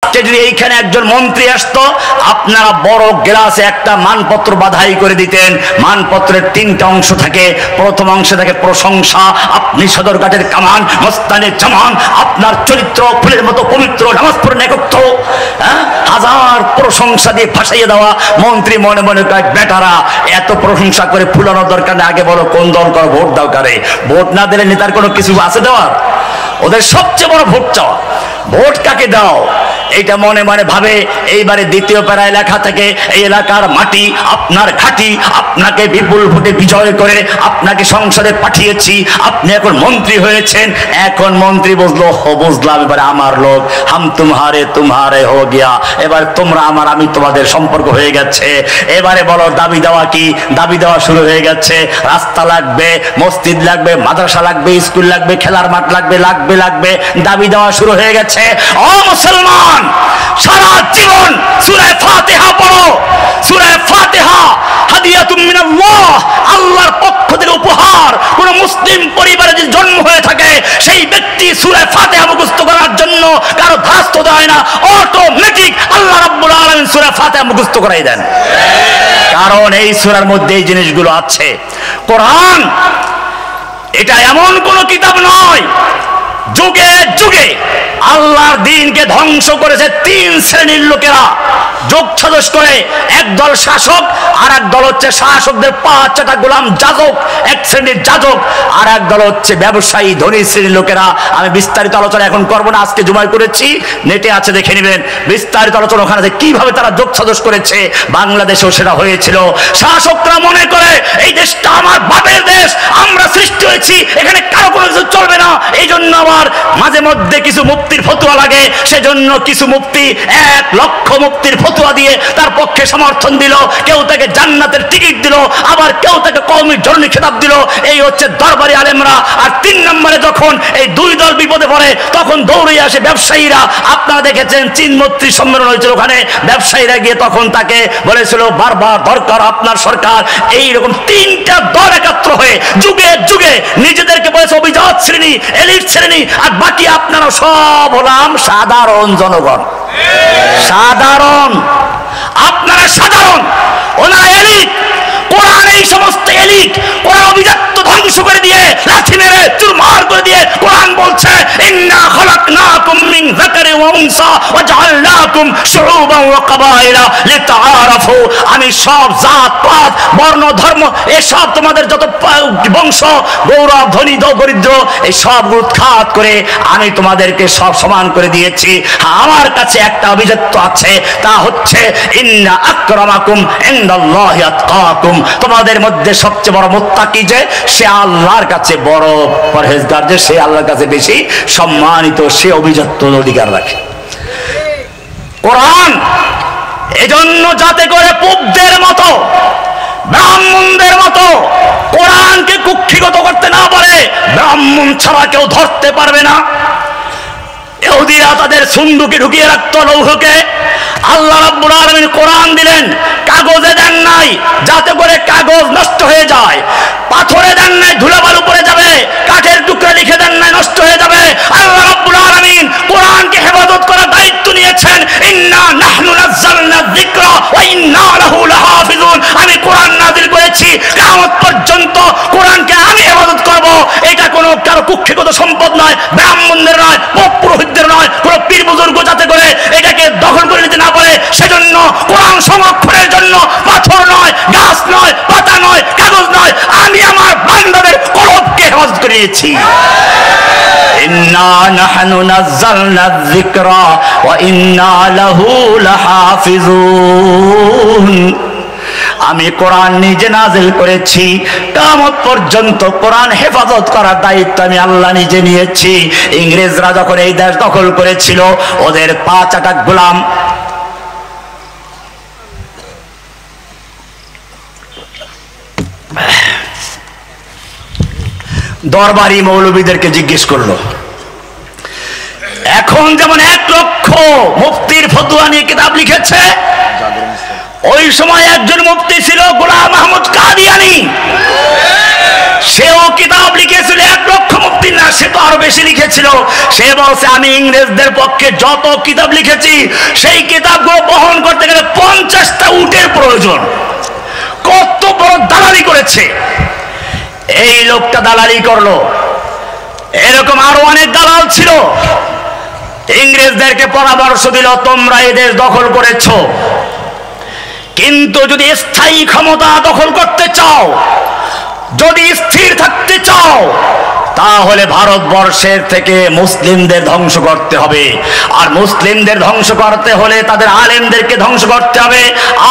আজকে যদি এইখানে একজন মন্ত্রী আসতো, আপনারা বড় গ্লাসে একটা মানপত্র বাধাই করে দিতেন। মানপত্রের তিনটা অংশ থাকে। প্রথম অংশে থাকে প্রশংসা, আপনি সদরঘাটের কামান, মস্তানের জামান, আপনার চরিত্র ফুলের মতো পবিত্র, নামাজ পড়েন একত্র, হাজার প্রশংসা দিয়ে ফাঁসাইয়ে দেওয়া। মন্ত্রী মনে মনে কয়, বেটারা এত প্রশংসা করে ফুলানোর দরকার নেই, আগে বলো কোন দল করো, ভোট দাও কারে। ভোট না দিলে নেতার কোনো কিছু আছে দেওয়ার? ওদের সবচেয়ে বড় ভোট চাওয়া। ভোট কাকে দাও এইটা মনে মনে ভাবে। এইবারে দ্বিতীয় প্যারায় লেখা থেকে, এই এলাকার মাটি আপনার ঘাঁটি, আপনাকে বিপুল ভোটে বিজয় করে আপনাকে সংসদে পাঠিয়েছি, আপনি এখন মন্ত্রী হয়েছেন। এখন মন্ত্রী বুঝলো, বুঝলাম এবারে আমার লোক, হাম তুমহারে হো গিয়া, এবার তোমরা আমার, আমি তোমাদের সম্পর্ক হয়ে গেছে। এবারে বলো দাবি দেওয়া কি? দাবি দেওয়া শুরু হয়ে গেছে। রাস্তা লাগবে, মসজিদ লাগবে, মাদ্রাসা লাগবে, স্কুল লাগবে, খেলার মাঠ লাগবে, দাবি দেওয়া শুরু হয়ে গেছে। ও মুসলমান, সারা জীবন সূরা ফাতিহা পড়ো। সূরা ফাতিহা হাদিয়াতুম মিনাল্লাহ, আল্লাহর পক্ষ থেকে উপহার। কোন মুসলিম পরিবারে যদি জন্ম হয়ে থাকে, সেই ব্যক্তি সূরা ফাতিহা মুখস্থ করার জন্য কারো ধাস্ত দেয় না, অটোমেটিক আল্লাহ রাব্বুল আলামিন সূরা ফাতিহা মুখস্থ করাই দেন। কারণ এই সূরার মধ্যে এই জিনিসগুলো আছে। কোরআন এটা এমন কোন কিতাব নয়, যুগে যুগে আল্লাহর দ্বীনকে ধ্বংস করেছে তিন শ্রেণীর লোকেরা যোগ সাজস করে। একদল শাসক, আর এক দল হচ্ছে শাসকদের পাঁচটা গোলাম যাজক, এক শ্রেণীর যাজক। আর এক দল হচ্ছে ব্যবসায়ী, ধনী শ্রেণীর লোকেরা। আমি বিস্তারিত আলোচনা এখন করবো না, আজকে জুমায় করেছি, নেটে আছে, দেখে নেবেন বিস্তারিত আলোচনা ওখানে আছে কিভাবে তারা যোগ সাজস করেছে। বাংলাদেশেও সেটা হয়েছিল। শাসকরা মনে করে এই দেশটা আমার বাপের দেশ, আমরা সৃষ্টি হয়েছি, এখানে কারো কোনো কিছু চলবে না। এই জন্য আবার মাঝে মধ্যে কিছু মুফতির ফতোয়া লাগে, সেজন্য কিছু মুফতি 1 লক্ষ মুফতির ফতোয়া দিয়ে তার পক্ষে সমর্থন দিল। কেউ তাকে জান্নাতের টিকিট দিল, আবার কেউ তাকে কওমি জননী খেতাব দিল। এই হচ্ছে দরবারি আলেমরা। আর 3 নম্বরে যখন এই দুই দল বিপদে পড়ে, তখন দৌড়ে আসে ব্যবসায়ীরা। আপনারা দেখেছেন চীন মৈত্রী সম্মেলন হয়েছিল, ওখানে ব্যবসায়ীরা গিয়ে তখন তাকে বলেছিল বারবার দরকার আপনার সরকার। এইরকম 3টা দল একাত্র হয়ে যুগে যুগে নিজেদেরকে বলেছে অভিজাত শ্রেণী, এলিট শ্রেণী, আর বাকি আপনারা সব হলাম সাধারণ জনগণ। সাধারণ, আপনারা সাধারণ, ওনারা এলিট। কোরআন এই সমস্ত এলিট, কোরআন অভিজাত্য ধ্বংস করে দিয়ে, লাঠি মেরে চুরমার করে দিয়ে কোরআন বলছে ইন্না খালাকনাকুম মিন যাকারি ওয়া উনসা ওয়া জাআলনাকুম শুউবান ওয়া কাবাইলা লিতাআরাফু। আমি সব জাত পাত বর্ণ ধর্ম এসব তোমাদের যত বংশ গৌরব ধনী দরিদ্র এই সব উৎখাত করে আমি তোমাদেরকে সব সমান করে দিয়েছি। আমার কাছে একটা অভিজাত্য আছে, তা হচ্ছে ইন্না আকরামাকুম ইনদাল্লাহি আতকাকুম। তোমাদের মধ্যে সবচেয়ে বড় মুত্তাকি যে, সে আল্লাহর কাছে বড় পরহেজগার, যে সে আল্লাহর কাছে বেশি সম্মানিত, সে অভিজাত্যর অধিকার রাখে। কোরআন এজন্য যাতে করে পুবদের মতো ব্রাহ্মণদের মতো কোরআনকে কুক্ষিগত করতে না পারে, ব্রাহ্মণ ছাড়া কেউ ধরতে পারবে না। ইহুদিরা তাদের সুন্দুকে ঢুকিয়ে রাখতো লৌহকে। আল্লাহ রাব্বুল আলামিন কোরআন দিলেন, কাগজে দেন নাই যাতে করে কাগজ নষ্ট হয়ে যায়, পাথরে দেন নাই ধুলাবালু পড়ে যাবে, কাঠের টুকরা লিখে দেন নাই নষ্ট হয়ে যাবে। আল্লাহ রাব্বুল আলামিন কোরআনকে হেফাজত করার দায়িত্ব নিয়েছেন। ইন্না নাহনু নাযালনা যিকরা ওয়া ইন্না লাহু লাহাফিজুন। আমি কোরআন নাযিল করেছি, কিয়ামত পর্যন্ত কোরআনকে আমি হেফাজত করব। এটা কোনো কারো কুক্ষিগত সম্পদ নয়, ব্রাহ্মণদের নয়, পুরোহিতদের নয়, কোনো পীর বুজুর্গ যাতে করে এটাকে দখল করে নিতে না পারে, সেজন্য কোরআন সংরক্ষণের জন্য পাথর নয়, গাছ নয়, পাতা নয়, কাগজ নয়, আমি আমার বান্দাদের কলবকে হেফাজত করে নিয়েছি। ইন্না নাহনু নাযালনা যিকরা ওয়া ইন্না লাহু লাহাফিজুন। আমি কোরআন নিজে নাজিল করেছি, কিয়ামত পর্যন্ত কোরআন হেফাজত করার দায়িত্ব আমি আল্লাহ নিজে নিয়েছি। ইংরেজরা যখন এই দেশ দখল করেছিল, ওদের 5 গোলাম দরবারি মৌলবীদেরকে জিজ্ঞেস করলো, এখন যেমন 1 লক্ষ মুফতির ফতোয়া নিয়ে কিতাব লিখেছে, ওই সময় একজন মুফতি ছিল গোলাম আহমদ কাদিয়ানী, সেও কিতাব লিখেছিল 1 লক্ষ মুফতির না, সে তো আরো বেশি লিখেছিল। সে বলছে আমি ইংরেজদের পক্ষে যত কিতাব লিখেছি সেই কিতাবগুলো বহন করতে গেলে 50টা উটের প্রয়োজন। কত বড় দালালি করেছে এই লোকটা, দালালি করলো। এরকম আরো অনেক দালাল ছিল, ইংরেজদেরকে পরামর্শ দিল তোমরা এই দেশ দখল করেছো, কিন্তু যদি স্থায়ী ক্ষমতা দখল করতে চাও, যদি স্থির থাকতে চাও, তাহলে ভারতবর্ষের থেকে মুসলিমদের ধ্বংস করতে হবে। আর মুসলিমদের ধ্বংস করতে হলে তাদের আলেমদেরকে ধ্বংস করতে হবে।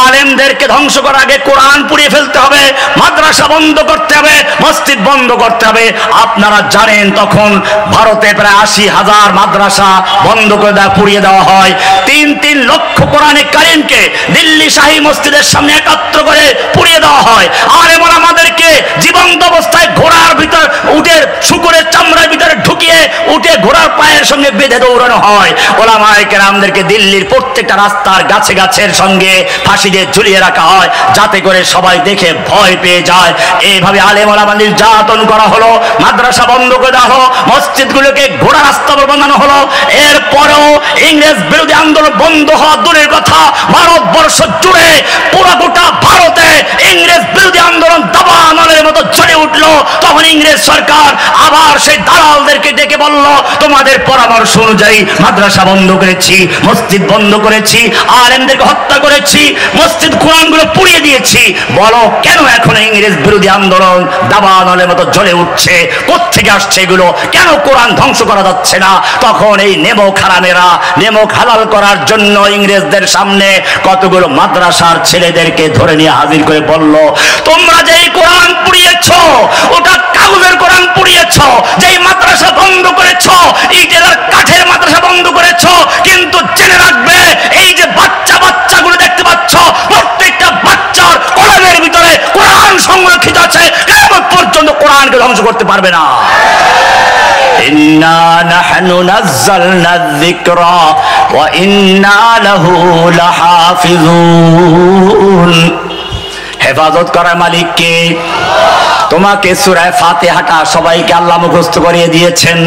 আলেমদেরকে ধ্বংস করার আগে কোরআন পুড়িয়ে ফেলতে হবে, মাদ্রাসা বন্ধ করতে হবে, মসজিদ বন্ধ করতে হবে। আপনারা জানেন তখন ভারতে প্রায় 80,000 মাদ্রাসা বন্ধ করে পুড়িয়ে দেওয়া হয়। 3 লক্ষ কোরআনে কারিমকে দিল্লি শাহী মসজিদের সামনে একাত্র করে পুড়িয়ে দেওয়া হয়। আলেম ওলামাদেরকে জীবন্ত অবস্থায় ঘোড়ার ভিতর উটের শুকুরের চামড়ার ভিতরে ঢুকিয়ে উঠে ঘোড়ার পায়ের সঙ্গে বেঁধে দৌড়ানো হয়। ওলামায়ে কেরামদেরকে দিল্লির প্রত্যেকটা রাস্তার গাছে গাছের সঙ্গে ফাঁসি দিয়ে ঝুলিয়ে রাখা হয়, যাতে করে সবাই দেখে ভয় পেয়ে যায়। এইভাবে আলেম ওলামা নির্যাতন করা হলো, মাদ্রাসা বন্ধ করে দেওয়া হলো, মসজিদগুলোকে ঘোড়া রাস্তা বানানো হলো। এরপরেও ইংরেজ বিরোধী আন্দোলন বন্ধ হওয়া দূরের কথা, ভারতবর্ষ জুড়ে পুরো গোটা ভারতে ইংরেজ বিরোধী আন্দোলন দাবানলের মতো জ্বলে উঠলো। তখন ইংরেজ সরকার আবার সেই দালালদেরকে ডেকে বলল তোমাদের পরামর্শ অনুযায়ী মাদ্রাসা বন্ধ করেছি, মসজিদ বন্ধ করেছি, আলেমদেরকে হত্যা করেছি, মসজিদ কোরআনগুলো পুড়িয়ে দিয়েছি, বলো কেন এখন ইংরেজ বিরোধী আন্দোলন দাবানলের মতো জ্বলে উঠছে? কোত্থেকে আসছে এগুলো? কেন কোরআন ধ্বংস করা যাচ্ছে না? তখন এই নেমক হারামেরা নেমক হালাল করার জন্য ইংরেজদের সামনে কতগুলো মাদ্রাসার ছেলেদেরকে ধরে নিয়ে হাজির করে বলল তোমরা যেই কোরআন পুড়িয়েছ ওটা কাগজের কোরআন পুড়িয়েছ, যেই মাদ্রাসা বন্ধ করেছ ইটের আর কাঠের মাদ্রাসা বন্ধ করেছ, কিন্তু জেনে রাখবে এই যে বাচ্চাগুলো দেখতে পাচ্ছ প্রত্যেকটা বাচ্চার কোরআনের ভিতরে কোরআন সংরক্ষিত আছে, কিয়ামত পর্যন্ত কোরআনকে ধ্বংস করতে পারবে না। ইন্না নাহনু নাযালনা যিকরা ওয়া ইন্না লাহু লাহাফিজুন। হেফাজত করার মালিক কে? তোমাকে সূরা ফাতিহাটা সবাইকে আল্লাহ মুখস্থ করিয়ে দিয়েছেন।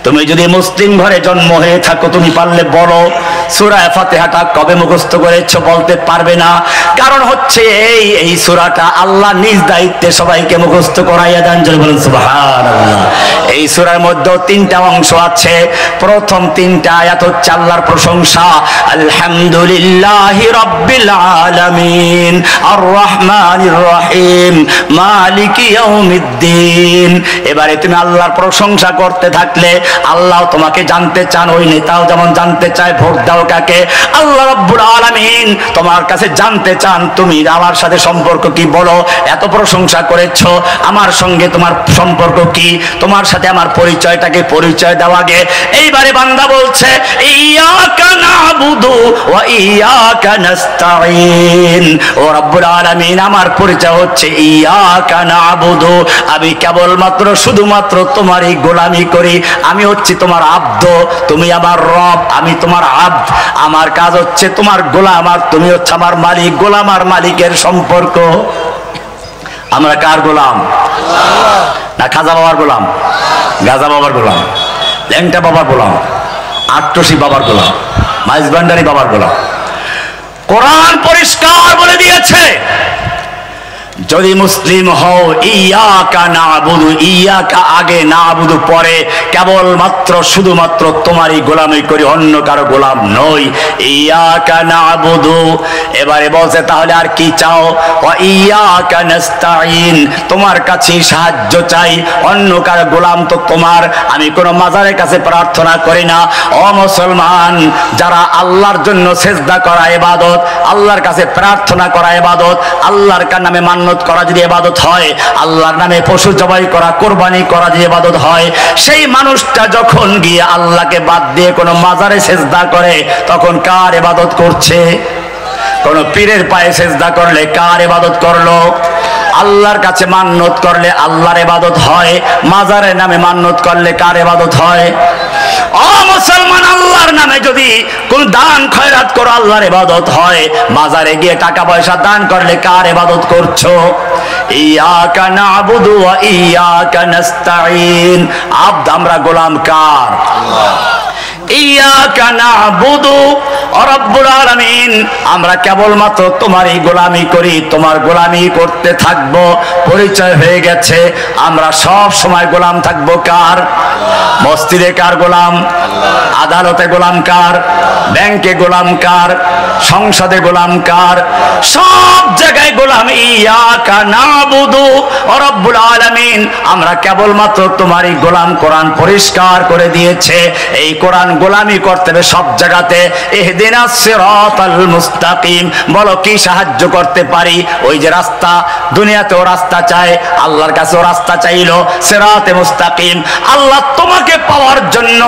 তুমি যদি মুসলিম ঘরে জন্ম হয়ে থাকো তুমি পারলে বলো সূরা ফাতিহাটা কবে মুখস্থ করেছো, বলতে পারবে না। কারণ হচ্ছে এই সূরাটা আল্লাহ নিজ দায়িত্বে সবাইকে মুখস্থ করাইয়া দেন। জোরে বলুন সুবহানাল্লাহ। এই সূরার মধ্যে 3টা অংশ আছে। প্রথম 3টা আয়াত হচ্ছে আল্লাহর প্রশংসা, আলহামদুলিল্লাহি রাব্বিল আলামিন আর রহমানির রহিম মালিকি ইয়াউমিদ্দিন। এবারে তুমি আল্লাহর প্রশংসা করতে থাকলে আল্লাহ তোমাকে জানতে চান, ওই নেতাও যেমন জানতে চায় ভোট দাও কাকে। আল্লাহ রাব্বুল আলামিন তোমার কাছে জানতে চান তুমি আমার সাথে সম্পর্ক কি, বলো এত প্রশংসা করেছো আমার সঙ্গে তোমার সম্পর্ক কি, তোমার সাথে আমার পরিচয়টাকে পরিচয় দাও আগে। এইবারে বান্দা বলছে ইয়াকা নাবুদু ওয়া ইয়াকা নাস্তাঈন। ও রাব্বুল আলামিন আমার পরিচয় হচ্ছে ইয়াকা নাবুদু, আমি কেবলমাত্র শুধুমাত্র তোমারই গোলামি করি, আমি হচ্ছি তোমার আব্দ, তুমি আমার রব, আমি তোমার আব্দ। আমার কাজ হচ্ছে তোমার গোলাম আর তুমি হচ্ছে আমার মালিক। গোলাম আর মালিকের সম্পর্ক। আমরা কার গোলাম? না খাজা বাবার গোলাম, গাজা বাবার গোলাম, ল্যাংটা বাবার গোলাম, আট্টসি বাবার গোলাম, মাইজভান্ডারি বাবার গোলাম? কোরআন পরিষ্কার বলে দিয়েছে যদি মুসলিম হও ইয়াকা নাবুদু, ইয়াকা আগে নাবুদু পরে, কেবলমাত্র শুধুমাত্র তোমারই গোলামি করি, অন্য কারো গোলাম নই। ইয়াকা নাবুদু। এবারে বলছে তাহলে আর কি চাও? ওয়া ইয়াকা নাস্তাঈন, তোমার কাছে সাহায্য চাই, অন্য কারো গোলাম তো তোমার। আমি কোনো মাজারের কাছে প্রার্থনা করি না। ও মুসলমান, যারা আল্লাহর জন্য সেজদা করা ইবাদত, আল্লাহর কাছে প্রার্থনা করা ইবাদত, আল্লাহর নামে মান্য করা যদি ইবাদত হয়, আল্লাহর নামে পশু জবাই করা, কুরবানি করা যদি ইবাদত হয়, সেই মানুষটা যখন গিয়ে আল্লাহকে বাদ দিয়ে কোনো মাজারে সেজদা করে তখন কার ইবাদত করছে? কোন পীরের পায়ে সেজদা করলে কার ইবাদত করলো? আল্লাহর কাছে মান্নত করলে আল্লাহর ইবাদত হয়, মাজারের নামে মান্নত করলে কার ইবাদত হয়? ও মুসলমান, আল্লাহর নামে যদি কোন দান খয়রাত করো আল্লাহর ইবাদত হয়। বাজারে গিয়ে টাকা পয়সা দান করলে কার ইবাদত করছো? ইয়াকা নাবুদু ওয়া ইয়াকা নাস্তাঈন। আব্দ আমরা গোলাম কার? আল্লাহ। ইয়াকা নাবুদু ও রব্বুল আলামিন, আমরা কেবলমাত্র তোমারই গোলামি করি, তোমার গোলামি করতে থাকবো। পরিচয় হয়ে গেছে, আমরা সব সময় গোলাম থাকবো কার? মসজিদে কার গোলাম? আদালতে গোলাম কার? ব্যাংকে গোলাম কার? সংসদে গোলাম কার? সব জায়গায় গোলাম। ইয়াকা নাবুদু ও রব্বুল আলামিন, আমরা কেবলমাত্র তোমারই গোলাম। কোরআন পরিষ্কার করে দিয়েছে এই কোরআন গোলামি করতে হবে সব জায়গাতে। ইহদিনাস সিরাতাল মুস্তাকিম, বলো কি সাহায্য করতে পারি? ওই যে রাস্তা, দুনিয়াতেও রাস্তা চায়, আল্লাহর কাছেও রাস্তা চাইলো, সিরাতে মুস্তাকিম। আল্লাহ তোমাকে পাওয়ার জন্য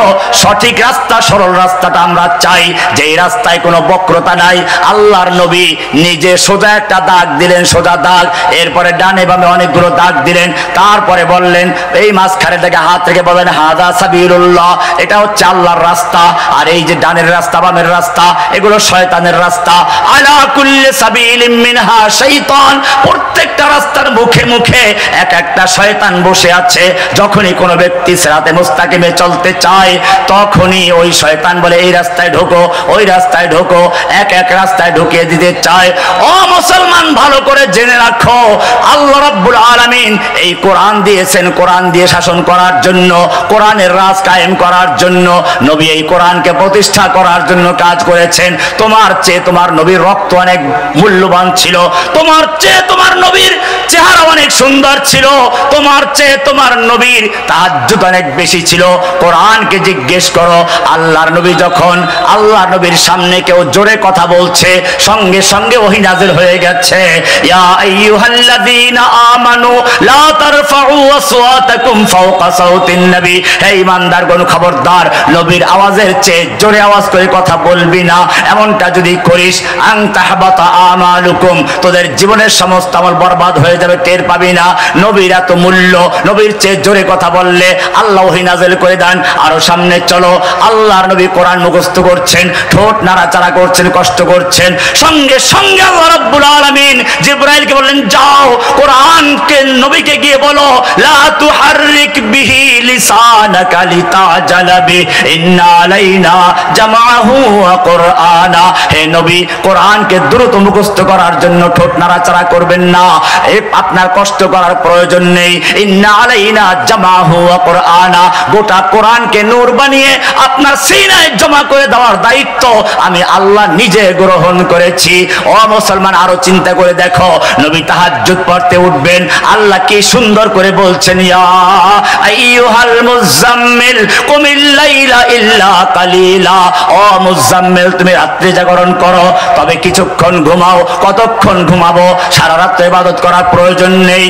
সঠিক রাস্তা, সরল রাস্তাটা আমরা চাই, যেই রাস্তায় কোনো বক্রতা নাই। আল্লাহর নবী নিজে সোজা একটা দাগ দিলেন, সোজা দাগ, এরপরে ডানে বামে অনেকগুলো দাগ দিলেন, তারপরে বললেন এই মাঝখানে থেকে হাত থেকে বলেন হাদা সাবিলুল্লাহ, এটা হচ্ছে আল্লাহর রাস্তা। আর এই যে ডানের রাস্তা বামের রাস্তা এগুলো শয়তানের রাস্তা। আলা কুল্লি সাবিলিম মিনহা শাইতান, প্রত্যেকটা রাস্তার মুখে মুখে এক একটা শয়তান বসে আছে। যখনই কোনো ব্যক্তি সিরাতে মুস্তাকিমে চলতে চায় তখনই ওই শয়তান বলে এই রাস্তায় ঢোকো, ওই রাস্তায় ঢোকো, এক এক রাস্তায় ঢুকিয়ে দিতে চায়। ও মুসলমান, ভালো করে জেনে রাখো, আল্লাহ রাব্বুল আলামিন এই কোরআন দিয়েছেন কোরআন দিয়ে শাসন করার জন্য, কোরআনের রাজ কায়েম করার জন্য। নবী এই কোরআনকে প্রতিষ্ঠা করার জন্য কাজ করেছেন। তোমার চেয়ে তোমার নবীর রক্ত অনেক মূল্যবান ছিল, তোমার চেয়ে তোমার নবীর চেহারা অনেক সুন্দর ছিল, তোমার চেয়ে তোমার নবীর তাহাজ্জুদ অনেক বেশি ছিল। কোরআনকে জিজ্ঞেস করো, আল্লাহর নবী যখন আল্লাহর নবীর সামনে কেউ জোরে কথা বলছে সঙ্গে সঙ্গে ওহী নাযিল হয়ে গেছে। ইয়া আইয়ুহাল্লাযীনা আমানু লা তারফাউ আসওয়াতাকুম ফাওকা সাওতিন নবী, হে ঈমানদারগণ খবরদার, নবীর আওয়াজের চেয়ে জোরে আওয়াজ করে কথা বলবি না। এমনটা যদি করিস আন তাহবাতা আমালুকুম, তোদের জীবনের সমস্ত আমল বরবাদ হয়ে যাবে, টের পাবি না। নবীর এত মূল্য, নবীর চেয়ে জোরে কথা বললে আল্লাহ ওহী নাযিল করে দেন। আরো সামনে চলো, আল্লাহর নবী কোরআন মুখস্থ করছেন, ঠোঁট নাড়াচাড়া করছেন, কষ্ট করছেন। সঙ্গে সঙ্গে আল্লাহ রাব্বুল আলামিন জিবরাইলকে বললেন যাও কোরআনকে নবীকে গিয়ে বলো লা তুহাররিক বিহি লিসানাকা লিতাজালা বি ইন্না আলাইনা জামাহু ওয়া কুরআনা। হে নবী, কোরআনকে দ্রুত মুখস্থ করার জন্য ঠোঁট নাড়াচাড়া করবেন না, আপনার কষ্ট করার প্রয়োজন নেই। ইন্না আলাইনা জামাহু ওয়া কুরআনা, গোটা কোরআনকে নূর বানিয়ে আপনার সিনায় জমা করে দেওয়ার দায়িত্ব আমি আল্লাহ নিজে গ্রহণ করেছি। ও মুসলমান, আরো চিন্তা করে দেখো, নবী তাহাজ্জুদ পড়তে উঠবেন, আল্লাহ কি সুন্দর করে বলছেন ইয়া আইয়ুহাল মুজাম্মিল কুমিল লাইলা ইল্লা কালিলা। ও মুজাম্মিল, তুমি রাত্রি জাগরণ করো, তবে কিছুক্ষণ ঘুমাও। কতক্ষণ ঘুমাবো? সারা রাত ইবাদত করার প্রয়োজন নেই।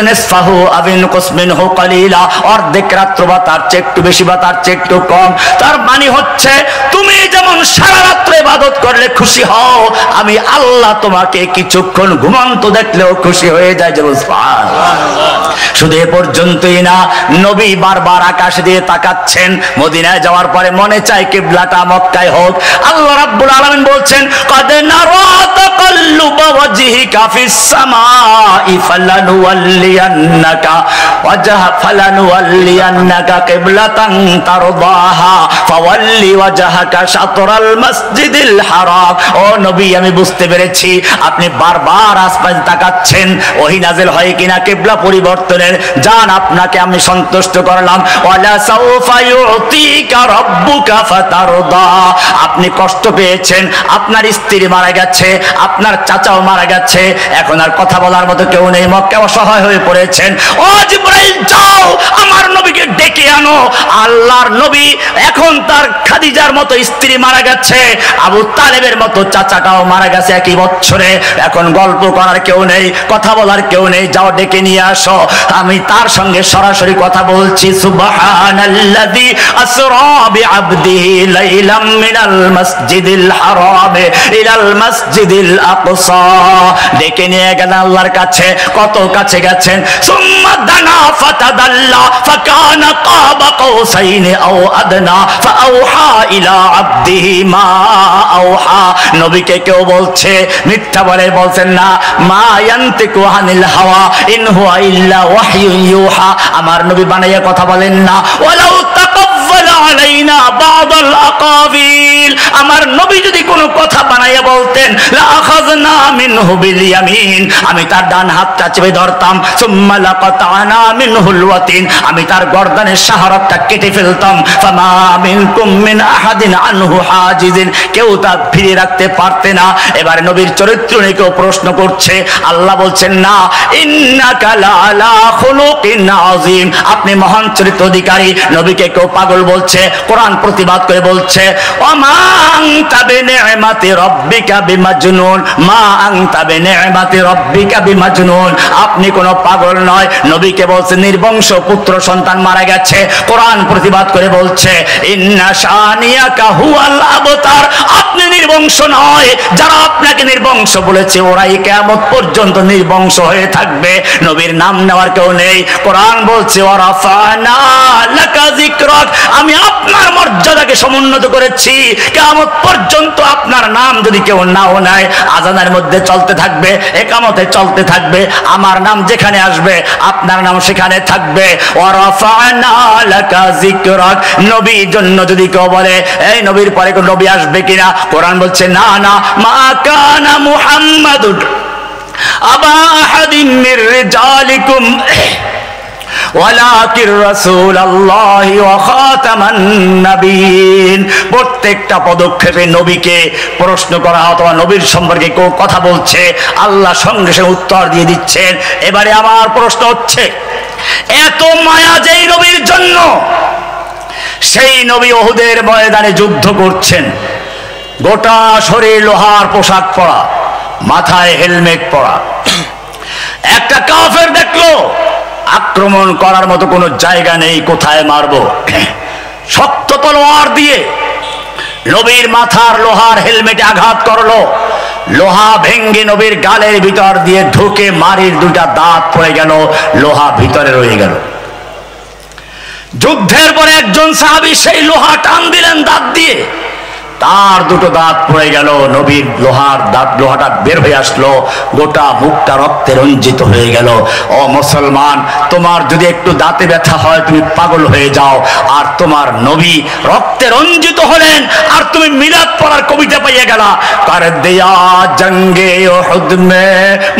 নিসফাহু আবিন কুসমিনহু কালিলা, অর্ধেক রাত্র বা তার চেয়ে একটু বেশি বা তার চেয়ে একটু কম। তার মানে হচ্ছে তুমি যেমন সারা রাত্র ইবাদত করলে খুশি হও, আমি আল্লাহ তোমাকে কিছুক্ষণ ঘুমন্ত দেখলেও খুশি হয়ে যায়। যেমন শুধু এ পর্যন্তই না, নবী বারবার আকাশ দিয়ে তাকাচ্ছেন। মদিনায় যাওয়ার পরে মনে চায় কিবলাটা মক্কায় হোক। আল্লাহ রাব্বুল আলামিন বলছেন কাদ নারা তাকাল্লুবা ওয়াজহিকা ফিস সামাই ফালানুওয়াল্লিয়ান্নাকা কিবলাতান তারদাহা ফাওয়াল্লি ওয়াজহাকা শাতরাল মাসজিদিল হারাম। ও নবী, আমি বুঝতে পেরেছি আপনি বারবার আসমানে তাকাচ্ছেন, ওহী নাযিল হয় কিনা কিবলা পরিবর্তনের। জান, আপনাকে আমি সন্তুষ্ট করলাম। ওয়ালা সাউফা ইউতিকা রাব্বুকা ফাতারদা, আপনি কষ্ট পেয়েছেন, আপনার স্ত্রী মারা গেছে, আপনার চাচাও মারা গেছে, এখন আর কথা বলার মতো কেউ নেই, মক্কা অসহায় হয়ে পড়েছেন। ও জিবরাইল, যাও আমার নবীকে ডেকে আনো। আল্লাহর নবী এখন তার খাদিজার মতো স্ত্রী মারা গেছে, আবু আবু তালেবের মতো চাচাটাও মারা গেছে একই বছরে। এখন গল্প করার কেউ নেই, কথা বলার কেউ নেই, যাও ডেকে নিয়ে আসো, আমি তার সঙ্গে সরাসরি কথা বলছি। সুবহানাল্লাযী আসরা বিআবদিহি লাইলাম মিনাল মাসজিদিল হারাম ইলাল মাসজিদিল আকসা। ডেকে নিয়ে গেলেন আল্লাহর কাছে। কত কাছে গেছেন? সুম্মা দানা ফাতাদাল্লা ফাকানা কাবা কাউসাইনি আও আদনা ফাআওহা ইলা আবদিহি মা আওহা। নবীকে কেউ বলছে মিথ্যা বলে, বলছেন না, মা ইয়ান্তিকু আনিল হাওয়া ইন হুয়া ইল্লা ওয়াহয়ুন ইউহা। আমার নবী বানাইয়া কথা বলেন না। ওয়ালাউ তাকাফফালা আলাইনা বা'দাল আকাবিল, আমার নবী যদি কোনো কথা বানাইয়া বলতেন লা আখাযনা মিনহু বিল ইয়ামিন, আমি তার ডান হাতটা চেপে ধরতাম। সুম্মা লাকাতানা মিনহুল ওয়াতিন, আমি তার গর্দানের শাহরাতটা কেটে ফেলতাম। ফামা মিনকুম মিন আহাদিন আনহু হাজিজিন, কেউ তা ফিরে রাখতে পারতে না। এবারে নবীর চরিত্র নিয়ে কেউ প্রশ্ন করছে, আল্লাহ বলছেন না, ইন্নাকা লাআলা খুলুকিন আযীম, আপনি মহান চরিত্র অধিকারী। নবীকে কেউ পাগল বলছে, কোরআন প্রতিবাদ করে বলছে ওমা আনতা বিনি'মাতি রাব্বিকা বিমাজনুন, মা আনতা বিনি'মাতি রাব্বিকা বিমাজনুন, আপনি কোনো পাগল নয়। নবীকে বলছে নির্বংশ পুত্র সন্তান মারা গেছে। কোরআন প্রতিবাদ করে বলছে ইন্না শানিয়াকা হুয়াল আবতার, আপনি নির্বংশ নয়, যারা আপনাকে নির্বংশ বলেছে ওরাই কিয়ামত পর্যন্ত নির্বংশ হয়ে থাকবে। নবীর নাম নেওয়ার কেউ নেই। কোরআন বলছে ওয়ারাফানা লাকা যিকরাক, আমি আপনার মর্যাদাকে সমুন্নত করেছি। কিয়ামত পর্যন্ত আপনার নাম যদি কেউ নাও নেয়, আজানের মধ্যে চলতে থাকবে, একামতে চলতে থাকবে, আমার নাম যেখানে আসবে আপনার নাম সেখানে থাকবে। ওয়ারাফানা লাকা যিকরাক, নবীর জন্য যদি কেউ বলে এই নবীর পরে কোন নবী আসবে কিনা, কোরআন বলছে না না, মা কানা মুহাম্মাদুন আবা আহাদিম মির রিজালিকুম ওয়ালাকির রাসূলুল্লাহি ওয়া খাতামান নাবিয়িন। প্রত্যেকটা পদক্ষেপে নবীকে প্রশ্ন করা অথবা নবীর সম্পর্কে কেউ কথা বলছে, আল্লাহ সঙ্গে সঙ্গে উত্তর দিয়ে দিচ্ছেন। এবারে আমার প্রশ্ন হচ্ছে, এত মায়া যেই নবীর জন্য, সেই নবী উহুদের ময়দানে যুদ্ধ করছেন, গোটা শরীর লোহার পোশাক পরা, মাথায় হেলমেট পরা। একটা কাফের দেখলো আক্রমণ করার মতো কোনো জায়গা নেই, কোথায় মারবো, শক্ত তলোয়ার দিয়ে নবীর মাথার লোহার হেলমেটে আঘাত করলো। লোহা ভেঙ্গে নবীর গালের ভিতর দিয়ে ঢুকে মারির দুইটা দাঁত পড়ে গেল, লোহা ভিতরে রয়ে গেল। যুদ্ধের পরে একজন সাহাবী সেই লোহা টান দিলেন দাঁত দিয়ে, তার দুটো দাঁত পড়ে গেল, নবীর লোহার দাঁত, লোহাটা বের হয়ে আসলো, গোটা মুখটা রক্তে রঞ্জিত হয়ে গেল। ও মুসলমান, তোমার যদি একটু দাঁতে ব্যথা হয় তুমি পাগল হয়ে যাও, আর তোমার নবী রক্তে রঞ্জিত হলেন আর তুমি মিলাদ পড়ার কবিতা পাইয়া গেলা। কর দিয়া জঙ্গে উহুদ মে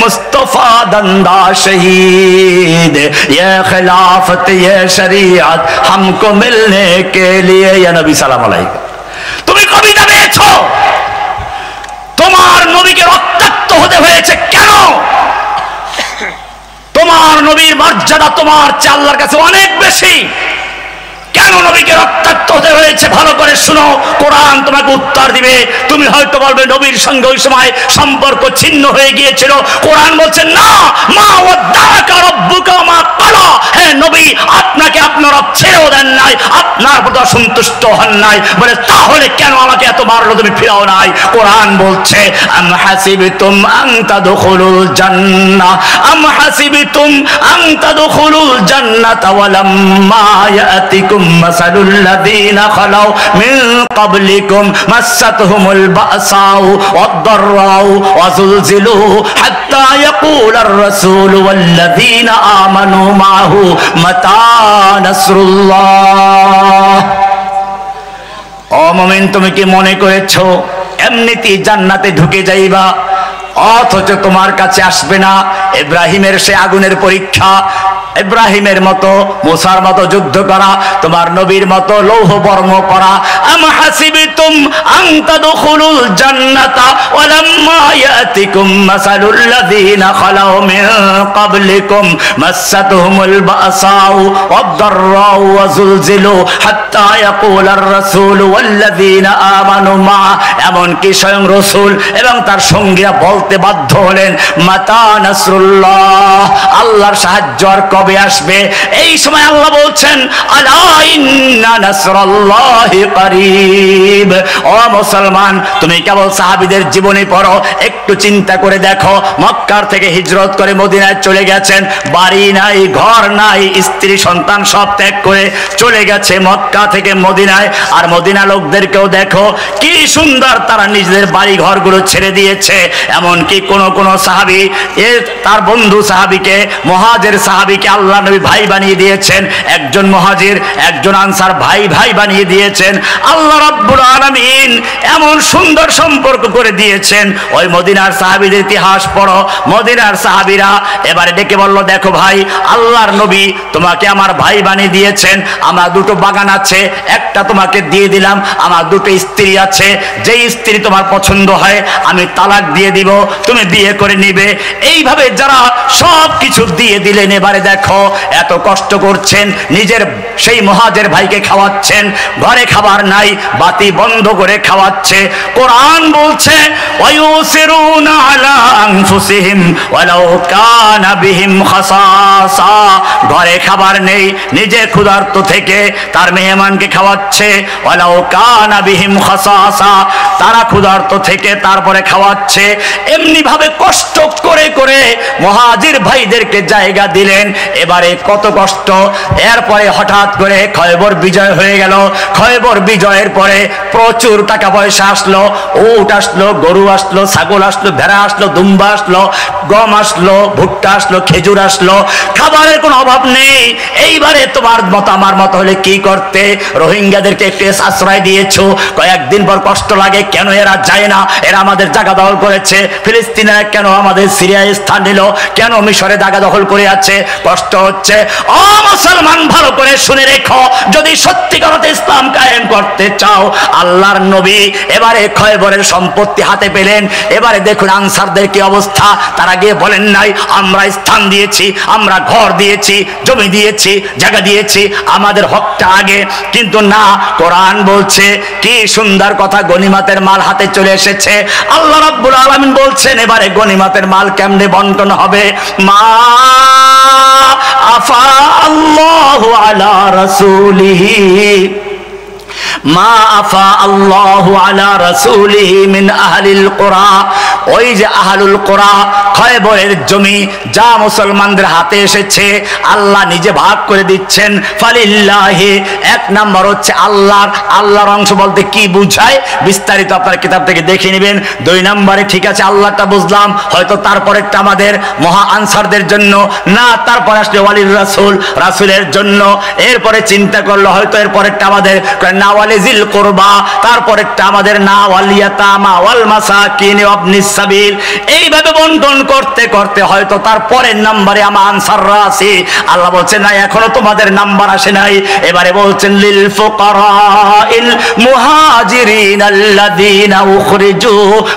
মুস্তাফা দন্দা শহীদ, ये खिलाफत ये शरीयत हमको मिलने के लिए, या नबी सालाम अलैकुम। তুমি কবিতা পেয়েছো, তোমার নবীকে রক্তাক্ত হতে হয়েছে কেন? তোমার নবীর মর্যাদা তোমার চেয়ে আল্লাহর কাছে অনেক বেশি, কেন নবীকে রক্তাক্ত হতে হয়েছে? ভালো করে শুনো, কোরআন তোমাকে উত্তর দিবে। তুমি হয়তো বলবে নবীর সঙ্গে ওই সময় সম্পর্ক ছিন্ন হয়ে গিয়েছিল। কোরআন বলছে না, মা ওয়াদ্দাকা রাব্বুকা মা ক্বালা, হে নবী আপনাকে আপনার রব ছেড়েও দেন নাই, আপনার প্রতি সন্তুষ্ট হন নাই। বলে তাহলে কেন আমাকে এত মারলো, তুমি ফিরাও নাই? কোরআন বলছে আম হাসিবতুম আন তাদখুলুল জান্নাহ, আম হাসিবতুম আন তাদখুলুল জান্নাতা ওয়ালাম্মা ইয়াতিকুম মাসালুল লাযীনা খালাউ মিন ক্বাবলিকুম মাসাতহুমুল বাসাউ ওয়াদ-দাররাউ ওয়া যুলজিলু হাত্তা ইয়াকুলার রাসূলু ওয়াল্লাযীনা আমানু মাহু মাতা নাসরুল্লাহ। ও মুমিন, তুমি কি মনে করেছো এমনিতেই জান্নাতে ঢুকে যাইবা, অথচ তোমার কাছে আসবে না ইব্রাহিমের সে আগুনের পরীক্ষা, ইব্রাহিমের মতো মুসার মতো যুদ্ধ করা, তোমার নবীর মতো লৌহ বর্ম পরা। আম হাসিবতুম আন তাদখুলুল জান্নাতা ওয়ালাম্মা ইয়াতিকুম মাসালুল লাযিনা খালাউ মিন ক্বাবলিকুম মাসাতুহুমুল বাসাউ ওয়াদ-দাররাউ ওয়া যুলজিলু হাত্তা ইয়াকুলার রাসূল ওয়াল্লাযিনা আমানু মা, এমন কি স্বয়ং রাসূল এবং তার সঙ্গীরা বলতে বাধ্য হলেন মাতা নাসরুল্লাহ, আল্লাহর সাহায্য আর কবে আসবে? এই সময় আল্লাহ বলছেন আলা ইন্না নাসরাল্লাহি করিব। ও মুসলমান, তুমি কেবল সাহাবীদের জীবনী পড়ো, একটু চিন্তা করে দেখো, মক্কার থেকে হিজরত করে মদিনায় চলে গেছেন, বাড়ি নাই, ঘর নাই, স্ত্রী সন্তান সব ত্যাগ করে চলে গেছে মক্কা থেকে মদিনায়। আর মদিনা লোকদেরকেও দেখো কি সুন্দর, তারা নিজেদের বাড়ি ঘরগুলো ছেড়ে দিয়েছে। এমনকি কোন সাহাবী তার বন্ধু সাহাবীকে, মুহাজির সাহাবীকে আল্লাহ নবী ভাই বানিয়ে দিয়েছেন। একজন মুহাজির একজন আনসার ভাই ভাই বানিয়ে দিয়েছেন। আল্লাহ রাব্বুল আলামিন এমন সুন্দর সম্পর্ক করে দিয়েছেন। ওই মদিনার সাহাবীদের ইতিহাস পড়ো, মদিনার সাহাবীরা এবারে ডেকে বলল দেখো ভাই, আল্লাহর নবী তোমাকে আমার ভাই বানিয়ে দিয়েছেন, আমার দুটো বাগান আছে, একটা তোমাকে দিয়ে দিলাম, আমার দুটো স্ত্রী আছে, যেই স্ত্রী তোমার পছন্দ হয় আমি তালাক দিয়ে দিব, তুমি বিয়ে করে নিবে। এইভাবে যারা সব কিছু দিয়ে দিলেন, এবারে দেখো এত কষ্ট করছেন, নিজের সেই মুহাজির ভাইকে খাওয়াচ্ছেন, ঘরে খাবার নাই, বাতি বন্ধ করে খাওয়াচ্ছে। কোরআন বলছে ওয়ায়ুসিরুনা আলা আনফুসিহিম ওয়ালাউ কানা বিহিম খাসাসা, ঘরে খাবার নেই, নিজে ক্ষুধার্ত থেকে তার মেহমানকে খাওয়াচ্ছে। ওয়ালাউ কানা বিহিম খাসাসা, তারা ক্ষুধার্ত থেকে তারপরে খাওয়াচ্ছে। এমনি ভাবে কষ্ট করে করে মুহাজির ভাইদেরকে জায়গা দিলেন। এবারে কত কষ্ট। এরপরে হঠাৎ করে খয়বর বিজয় হয়ে গেল। খয়বর বিজয়ের পরে প্রচুর টাকা পয়সা আসলো, উট আসলো, গরু আসলো, ছাগল আসলো, ভেড়া আসলো, দুম্বা আসলো, গম আসলো, ভুট্টা আসলো, খেজুর আসলো, খাবারের কোনো অভাব নেই। এইবারে তোমার মতো আমার মতো হলে কি করতে? রোহিঙ্গাদেরকে একটু আশ্রয় দিয়েছো, কয়েকদিন পর কষ্ট লাগে, কেন এরা যায় না? এরা আমাদের জায়গা দখল করেছে। ফিলিস্তিনে কেন আমাদের সিরিয়ায় স্থান নিল? কেন মিশরে জায়গা দখল করে আছে? কষ্ট হচ্ছে। ও মুসলমান, ভালো করে শুনে রেখো, যদি সত্যিকার অর্থে ইসলাম কায়েম করতে চাও, আল্লাহর নবী এবারে খয়বরের সম্পত্তি হাতে পেলেন। এবারে দেখুন আনসারদের কি অবস্থা। তারা গিয়ে বলেন নাই আমরা স্থান দিয়েছি, আমরা ঘর দিয়েছি, জমি দিয়েছি, জায়গা দিয়েছি, আমাদের হকটা আগে। কিন্তু না, কোরআন বলছে কি সুন্দর কথা, গনিমতের মাল হাতে চলে এসেছে। আল্লাহ রাব্বুল আলামিন বলছেন এবারে গনিমতের মাল কেমনে বন্টন হবে? মা আফা আল্লাহু আলা রাসূলিহি মা আফা আল্লাহু আলা রাসূলিহি মিন আহলিল কুরা, ওই যে আহলুল কুরা খয়বরের জমি যা মুসলমানদের হাতে এসেছে আল্লাহ নিজে ভাগ করে দিচ্ছেন। ফালিল্লাহি, এক নাম্বার হচ্ছে আল্লাহর। আল্লাহর অংশ বলতে কি বুঝায় বিস্তারিত আপনার কিতাব থেকে দেখে নেবেন। দুই নম্বরে ঠিক আছে আল্লাহটা বুঝলাম, হয়তো তারপরেরটা আমাদের মহা আনসারদের জন্য, না তারপরে আসলে ওয়ালির রাসূল, রাসূলের জন্য। এরপরে চিন্তা করলো হয়তো এরপরেরটা আমাদের না ওয়ালিজিল কুরবা, তারপরেরটা আমাদের না ওয়ালিয়াতামা ওয়াল মাসাকিন ওয়াবনিস সাবিল। এইভাবে বন্টন করতে করতে হয়তো তারপরের নম্বরে আমার আনসাররা আছে। আল্লাহ বলছেন না এখনো তোমাদের নাম্বার আসে নাই। এবারে বলছেন লিল ফুকারাইল মুহাজিরিন আল্লাযীনা উখরিজু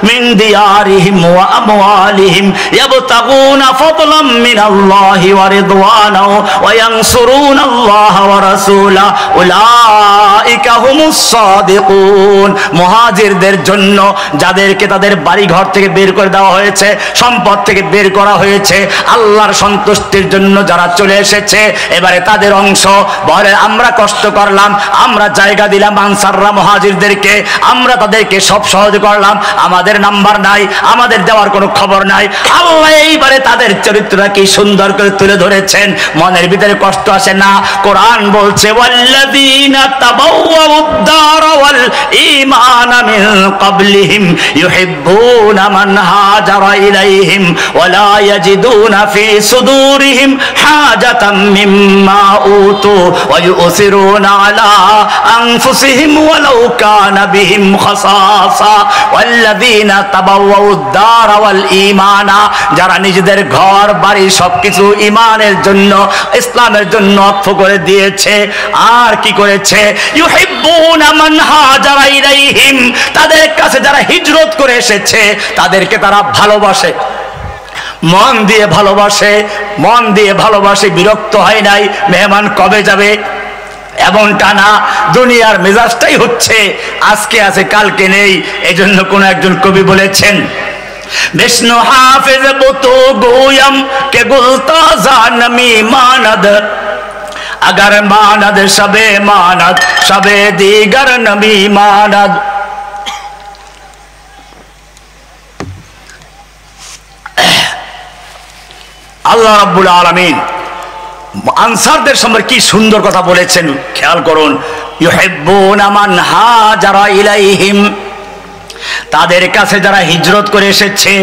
মিন দিয়ারিহিম ওয়া আমওয়ালিহিম ইয়াবতাগুনা ফাদলাম মিনাল্লাহি ওয়া রিদওয়ানাহু ওয়া ইয়ানসুরুনাল্লাহা ওয়া রাসূলাহু উলাইকা হুমুস সাদিকুন। মুহাজিরদের জন্য যাদেরকে তাদের বাড়ি ঘর থেকে বের করে দেওয়া হয়েছে, সম্পদ থেকে বের করা হয়েছে, আল্লাহর সন্তুষ্টির জন্য যারা চলে এসেছে, এবারে তাদের অংশ বলে আমরা কষ্ট করলাম, আমরা জায়গা দিলাম আনসাররা মুহাজিরদেরকে, আমরা তাদেরকে সব সহজ করলাম, আমাদের নাম্বার নাই, আমাদের দেওয়ার কোনো খবর নাই। আল্লাহ এইবারে তাদের চরিত্রটা কি সুন্দর করে তুলে ধরেছেন, মনের ভিতরে কষ্ট আসে না। কোরআন বলছে ওয়াল্লাযীনা তাবাওয়াউদ দারা ওয়াল ঈমানা মিন ক্বাবলিহিম ইউহিব্বুনা من هاجر إليهم ولا يجدون في صدورهم حاجة مما أوتوا ويؤثرون على أنفسهم ولو كان بهم خصاصة والذين تبوأوا الدار والإيمان যারা নিজেদের ঘর বাড়ি সবকিছু ঈমানের জন্য ইসলামের জন্য ওয়াকফ করে দিয়েছে আর কি করেছে ইউহিব্বুনা মান হাজারা ইলাইহিম তাদের কাছে যারা হিজরত করে এসেছে তাদেরকে তারা ভালোবাসে মন দিয়ে ভালোবাসে বিরক্ত হয় নাই মেহমান কবে যাবে এমনটা না দুনিয়ার মেজাজটাই হচ্ছে আজকে আছে কালকে নেই এজন্য কোন একজন কবি বলেছেন বিষ্ণু হাফিজ বুতু গোয়ম কে গুলতাজা নমি মানদ अगर मानद शबे दीगर नबी मानद আল্লাহ রাব্বুল আলামিন আনসারদের সম্পর্কে কি সুন্দর কথা বলেছেন খেয়াল করুন ইউহিব্বুনা মান হাজারা ইলাইহিম তাদের কাছে যারা হিজরত করে এসেছে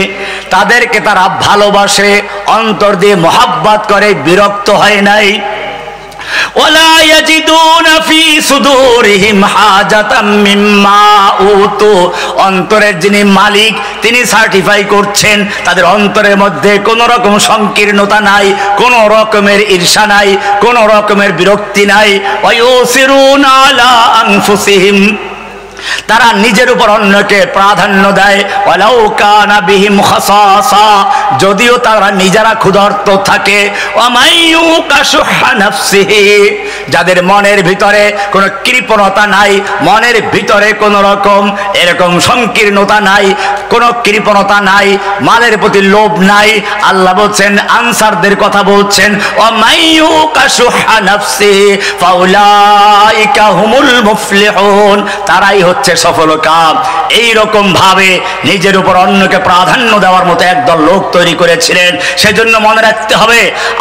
তাদেরকে তারা ভালোবাসে অন্তর দিয়ে মোহাব্বত করে বিরক্ত হয় নাই ওয়ালা ইয়াজিদুনা ফি সুদুরিহিম হাজাতাম মিম্মা উতু অন্তরের যিনি মালিক তিনি সার্টিফাই করছেন তাদের অন্তরের মধ্যে কোনো রকম সংকীর্ণতা নাই কোনো রকমের ঈর্ষা নাই কোনো রকমের বিরক্তি নাই ওয়ায়ুসিরুনা আলা আনফুসিহিম তারা নিজের উপর অন্যকে প্রাধান্য দেয় ওয়ালাউ কানা বিহিম খাসাসা যদিও তারা নিজেরা ক্ষুধার্ত থাকে ওয়ামাইয়ুকা শুহা নাফসিহি যাদের মনের ভিতরে কোনো কৃপণতা নাই মনের ভিতরে কোনো রকম এরকম সংকীর্ণতা নাই কোনো কৃপণতা নাই মালের প্রতি লোভ নাই আল্লাহ বলছেন আনসারদের কথা বলছেন ওয়ামাইয়ুকা শুহা নাফসিহি ফাউলাইকা হুমুল মুফলিহুন তারাই হচ্ছে সফল কাম এই রকম ভাবে নিজের উপর অন্যকে প্রাধান্য দেওয়ার মতো একদল লোক তৈরি করেছিলেন সেজন্য মনে রাখতে হবে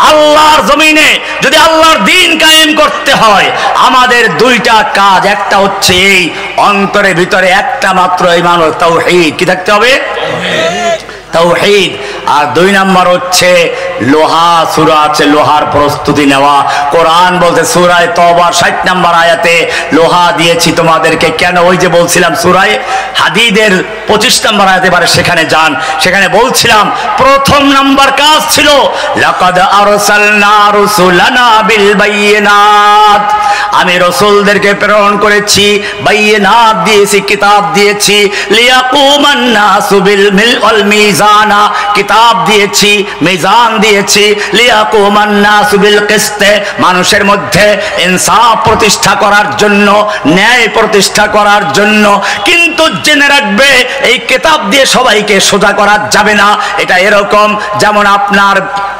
আল্লাহর জমিনে যদি আল্লাহর দ্বীন কায়েম করতে হয় আমাদের দুইটা কাজ একটা হচ্ছে এই অন্তরের ভিতরে একটা মাত্র ঈমান ও তাওহীদ কি থাকতে হবে তাওহীদ আর দুই নাম্বার হচ্ছে লোহা সূরা আছে লোহার প্রস্তুতি নেওয়া কোরআন বলতে সূরা তওবার 60 নম্বর আয়াতে লোহা দিয়েছি তোমাদেরকে কেন ওই যে বলছিলাম সূরা হাদীদের 25 নম্বর আয়াতে বারে সেখানে যান সেখানে বলছিলাম প্রথম নাম্বার কাজ ছিল লাকাদ আরসালনা রুসুলানা বিল বাইয়িনাত আমি রাসূলদেরকে প্রেরণ করেছি বাইয়িনাত দিয়েছি কিতাব দিয়েছি লিয়াকুমান নাসু বিল মিজানা কিতাব দিয়েছি মিজান দিয়েছি লিয়াকুমান নাসু বিল কিসতে মানুষের মধ্যে ইনসাফ প্রতিষ্ঠা করার জন্য ন্যায় প্রতিষ্ঠা করার জন্য কিন্তু জেনে রাখবে এই কিতাব দিয়ে সবাইকে সোজা করা যাবে না এটা এরকম যেমন আপনার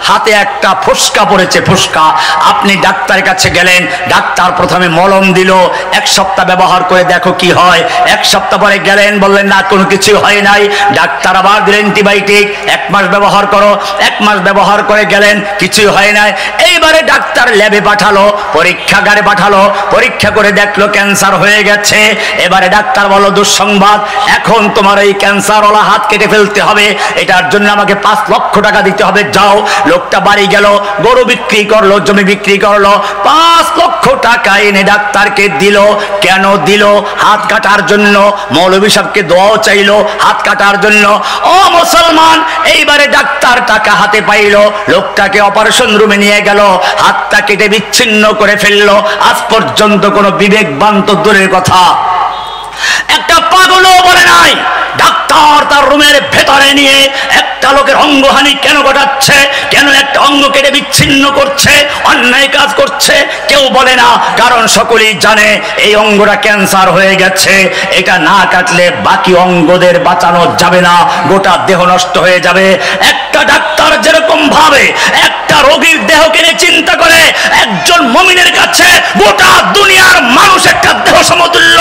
হাতে একটা ফোসকা পড়েছে ফোসকা আপনি ডাক্তারের কাছে গেলেন ডাক্তার প্রথমে মলম দিল এক সপ্তাহ ব্যবহার করে দেখো কি হয় এক সপ্তাহ পরে গেলেন বললেন না কোনো কিছু হয় নাই ডাক্তার আবার দিলেন অ্যান্টিবায়োটিক এক মাস ব্যবহার করো এক মাস ব্যবহার করে গেলেন কিছুই হয় নাই এইবারে ডাক্তার ল্যাবে পাঠালো পরীক্ষাগারে পাঠালো পরীক্ষা করে দেখলো ক্যান্সার হয়ে গেছে এবারে ডাক্তার বলল দুঃসংবাদ এখন তোমার এই ক্যান্সারওয়ালা হাত কেটে ফেলতে হবে এটার জন্য আমাকে 5 লক্ষ টাকা দিতে হবে যাও লোকটা বাড়ি গেল গরু বিক্রি করলো জমি বিক্রি করলো 5 লক্ষ টাকা এনে ডাক্তারকে দিল কেন দিল হাত কাটার জন্য মৌলভী সাহেবকে দোয়াও চাইলো হাত কাটার জন্য ও মুসলমান এইবারে ডাক্তার টাকা হাতে পাইলো লোকটাকে অপারেশন রুমে নিয়ে গেল হাতটা কেটে বিচ্ছিন্ন করে ফেললো আজ পর্যন্ত কোনো বিবেকবান তো দূরের কথা একটা পাগলও বলে নাই ডাক্তার তার রুমের ভেতরে নিয়ে একটা লোকের অঙ্গহানি কেন ঘটাচ্ছে কেন একটা অঙ্গ কেটে বিচ্ছিন্ন করছে অন্যায় কাজ করছে কেউ বলে না কারণ সকলেই জানে এই অঙ্গটা ক্যান্সার হয়ে গেছে এটা না কাটলে বাকি অঙ্গদের বাঁচানো যাবে না গোটা দেহ নষ্ট হয়ে যাবে একটা ডাক্তার যেরকম ভাবে একটা রোগীর দেহ কিনে চিন্তা করে একজন মুমিনের কাছে গোটা দুনিয়ার মানুষ একটা দেহ সমতুল্য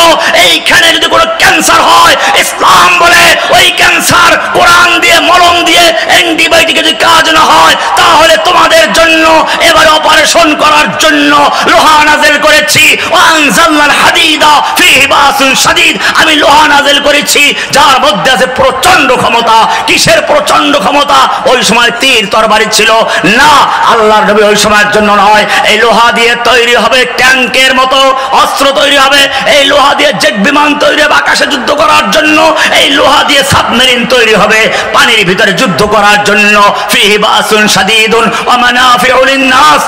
এইখানে যদি কোনো ক্যান্সার হয় ইসলাম বলে ওই ক্যান্সার কোরআন দিয়ে মলম দিয়ে অ্যান্টিবায়োটিক যদি কাজ না হয় তাহলে তোমাদের জন্য এবারে অপারেশন করার জন্য লোহা নাযিল করেছি ওয়ানজালনাল হাদিদা ফীহি বাসুন শাদীদ আমি লোহা নাযিল করেছি যার মধ্যে আছে প্রচন্ড ক্ষমতা ক্ষমতা, কিসের প্রচন্ড ক্ষমতা? ওই সময় তীর তরবারি ছিল না, আল্লাহর নবী ওই সময়ের জন্য নয়। এই লোহা দিয়ে তৈরি হবে ট্যাঙ্কের মতো অস্ত্র তৈরি হবে, এই লোহা দিয়ে জেট বিমান তৈরি হবে আকাশে যুদ্ধ করার জন্য, এই লোহা দিয়ে সাবমেরিন তৈরি হবে পানির ভিতরে যুদ্ধ করার জন্য। ফিহি বাসুন শাদীদুন ওয়া মানাফিউ লিন-নাস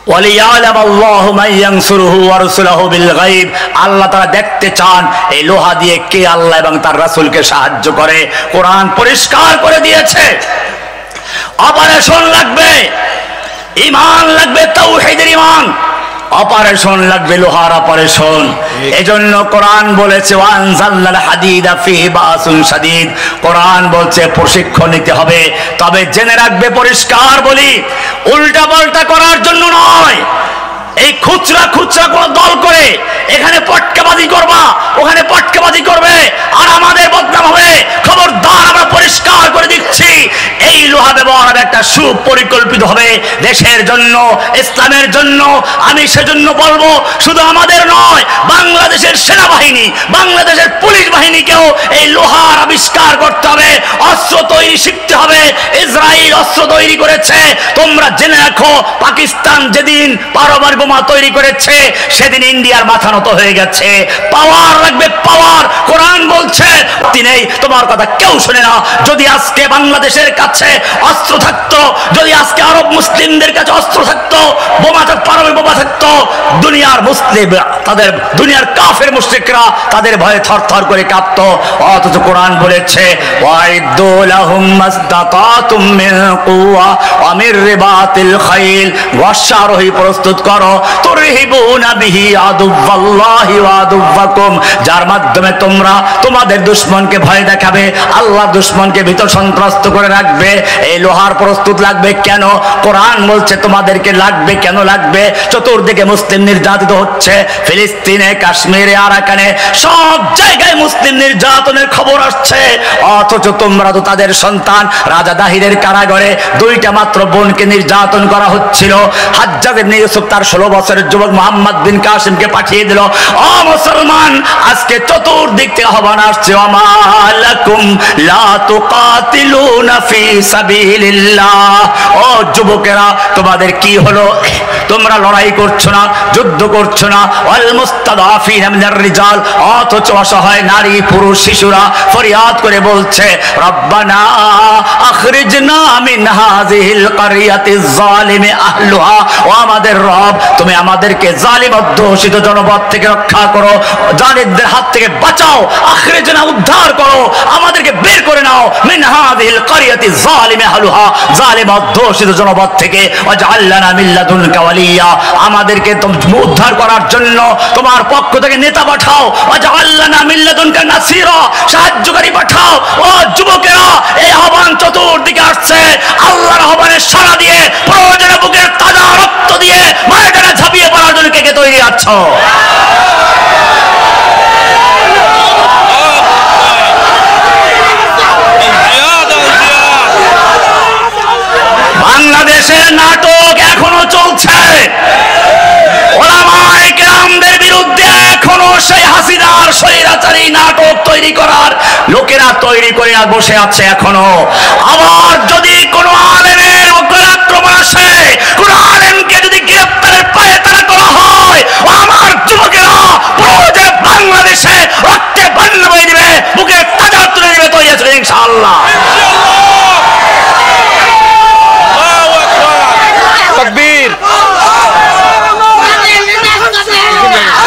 ওয়ালিয়ালাম আল্লাহু মান ইয়ানসুরুহু ওয়া রাসূলুহু বিল গায়ব। আল্লাহ তাআলা দেখতে চান এই লোহা দিয়ে কে আল্লাহ এবং তার রাসূলকে সাহায্য করে। কোরআন পরিষ্কার করে দিয়েছে অপারেশন লাগবে, ঈমান লাগবে, তাওহীদের ঈমান। অপারেশন লাগবে, লোহার অপারেশন। এজন্য কোরআন বলেছে ওয়ানজালনাল হাদিদা ফিহি বাসুন শাদীদ। কোরআন বলছে প্রশিক্ষণ নিতে হবে, তবে জেনে রাখবে, পরিষ্কার বলি, উল্টা পাল্টা করার জন্য নয়। এই খুচরা খুচরা কোন দল করে এখানে পটকাবাজি করবা, ওখানে পটকাবাজি করবে, আর আমাদের বদনাম হবে। খবরদার, আমরা পরিষ্কার করে দিচ্ছি, এই লোহা ব্যবহার একটা সুপরিকল্পিত হবে দেশের জন্য, ইসলামের জন্য। আমি সেজন্য বলবো, শুধু আমাদের নয়, বাংলাদেশের সেনাবাহিনী, বাংলাদেশের পুলিশ বাহিনীকেও এই লোহার আবিষ্কার করতে হবে, অস্ত্র তৈরি শিখতে হবে। ইসরায়েল অস্ত্র তৈরি করেছে, তোমরা জেনে রাখো, পাকিস্তান যেদিন পারমাণবিক বোমা তৈরি করেছে সেদিন ইন্ডিয়ার মাথা নত হয়ে গেছে। পাওয়ার লাগবে, পাওয়ার। কোরআন বলছে নেই, তোমার কথা কেউ শুনে না। যদি আজকে বাংলাদেশের কাছে অস্ত্র থাকতো, যদি আজকে আরব মুসলিমদের কাছে অস্ত্র থাকতো, বোমা থাকতো, পারমাণবিক বোমা থাকতো, দুনিয়ার মুসলিম, তাদের দুনিয়ার কাফের মুশরিকরা তাদের ভয়ে থরথর করে কাঁপতো। অথচ কোরআন বলেছে ওয়াইদু লাহুম মাসতাতাতুম মিন কুওয়া ওয়া মির রিবাতিল খাইল, অশ্বারোহী প্রস্তুত করো, তুরহিবুনা বিহি আদুওয়াল্লাহি ওয়া আদুওয়াকুম, যার মাধ্যমে তোমরা তোমাদের দুশমনকে ভয় দেখাবে, আল্লাহ দুশমনকে ভীত সন্ত্রস্ত করে রাখবে। এই লোহার প্রস্তুত লাগবে কেন? কোরআন বলছে তোমাদেরকে লাগবে। কেন লাগবে? চতুর্দিকে মুসলিম নির্যাতিত হচ্ছে, ফিলিস্তিনে, কাশ্মীরে, আরাকানে, সব জায়গায় মুসলিম নির্যাতনের খবর আসছে। অথচ তোমরা তো তাদের সন্তান। রাজা দাহিরের কারাগারে দুইটা মাত্র বোনকে নির্যাতন করা হচ্ছিল। হাজ্জাজ ইবনে ইউসুফ তার 16 বছরের যুবক মুহাম্মদ বিন কাসিমকে পাঠিয়ে দিল। ও মুসলমান, আজকে চতুর্দিক থেকে আহ্বান আসছে, ওয়ামালাকুম লা তুকাতিলুনা ফি সাবিলিল্লাহ। ও যুবকেরা, তোমাদের কি হলো? তোমরা লড়াই করছো না, যুদ্ধ করছো না। ওয়াল মুস্তাদাফিনা মিনার রিজাল, অথচ অসহায় নারী, পুরুষ, শিশুরা ফরিয়াদ করে বলছে, রব্বানা আখরিজনা মিন হাযিহিল কারিয়াতিজ যালিমি আহলুহা। ও আমাদের রব, তুমি আমাদেরকে জালিম অধ্যুষিত জনপদ থেকে রক্ষা করো, জালিমদের হাত থেকে বাঁচাও। আখরিজনা, উদ্ধার করো, আমাদেরকে বের করে নাও, মিন হাযিহিল কারিয়াতিজ যালিমি আহলুহা, জালিম অধ্যুষিত জনপদ থেকে। ওয়াজআল লানা মিন লাদুনকা ওয়ালিয়া, আমাদেরকে উদ্ধার করার জন্য তোমার পক্ষ থেকে নেতা পাঠাও। ওয়াজআল লানা মিন লাদুনকা নাসীরা, সাহায্যকারী পাঠাও। ও যুবকেরা, এই আহ্বান চতুর্দিকে আসছে। আল্লাহর আহ্বানের সাড়া দিয়ে, প্রয়োজনে বুকের তাজা রক্ত দিয়ে ময়দানে ঝাঁপিয়ে পড়ার জন্য কে কে তৈরি আছো? বাংলাদেশের নাটক এখনো চলছে। ওলামায়ে কেরামদের বিরুদ্ধে এখনো সেই হাসিনার স্বৈরাচারী নাটক তৈরি করার লোকেরা তৈরি করে বসে আছে এখনো। আবার যদি কোনো আলেমের উপর আক্রমণ আসে, কোনো আলেমকে যদি গ্রেফতারের পায়ে তারা করা হয়, আমার যুবকেরা প্রয়োজনে বাংলাদেশে রক্তে বন্যা বয়ে দিবে, বুকে তাজা তুলে দিবে, তৈরি আছে ইনশাআল্লাহ। तकबीर।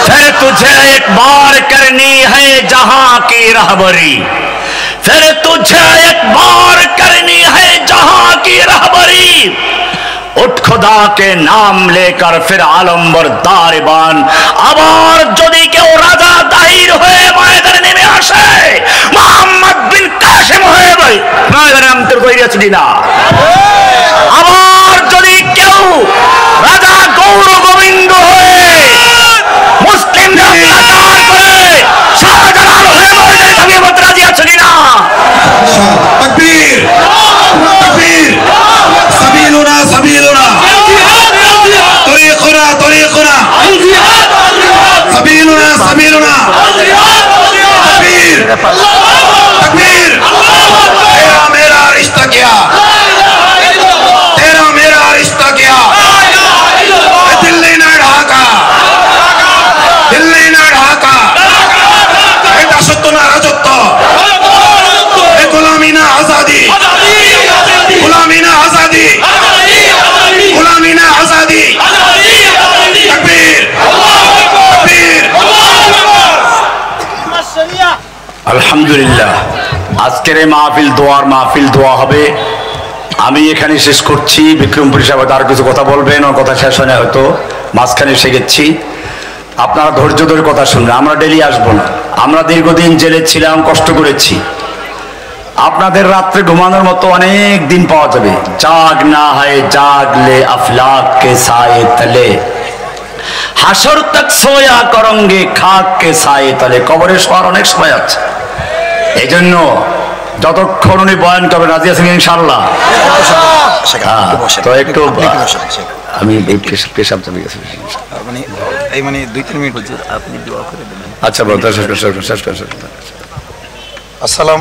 फिर तुझे एक बार करनी है जहां की रहबरी, फिर तुझे एक बार करनी है जहां की रहबरी, उठ खुदा के नाम लेकर फिर आलम्बर दारिबान। আবার যদি কেউ রাজা দাহির হয়ে ময়দানে নেমে আসে, মুহাম্মদ বিন কাসিম হয়ে ময়দানে নামতে তৈরি আছে না? আবার যদি কেউ রাজা গৌর গোবিন্দ হয়ে মুসলিমরা অত্যাচার করে শাহজালাল হয়ে ময়দানে ঝাঁপিয়ে পড়তে রাজি আছে না? তাকবীর, তাকবীর। সাবিলুনা, সাবিলুনা, তরিকুনা, তরিকুনা, সাবিলুনা, সাবিলুনা, তাকবীর, তাকবীর। আলহামদুলিল্লাহ, আজকের এই মাহফিল দোয়ার মাহফিল, দোয়া হবে। আমি এখানে শেষ করছি। বিক্রমপুর সাহেব আর কিছু কথা বলবেন, ওর কথা শেষ হয় না, হয়তো মাঝখানে এসে গেছি। আপনারা ধৈর্য ধরে কথা শুনবেন। আমরা ডেলি আসবো না, আমরা দীর্ঘদিন জেলে ছিলাম, কষ্ট করেছি। আপনাদের রাত্রে ঘুমানোর মতো অনেক দিন পাওয়া যাবে। জাগ না হয় জাগলে আফলাক কে সায়ে তলে, হাসর তক সোয়া করঙ্গে খাক কে সায়ে তলে। কবরে শোয়ার অনেক সময় আছে, এই জন্য যতক্ষণ উনি বয়ান করবেন, রাজি আছেন ইনশাআল্লাহ? তো একটু আমি পেশাব চলে গেছি, মানে 2-3 মিনিট হচ্ছে, আপনি দোয়া করে দেবেন। আচ্ছা বলতে শেষ। আসসালাম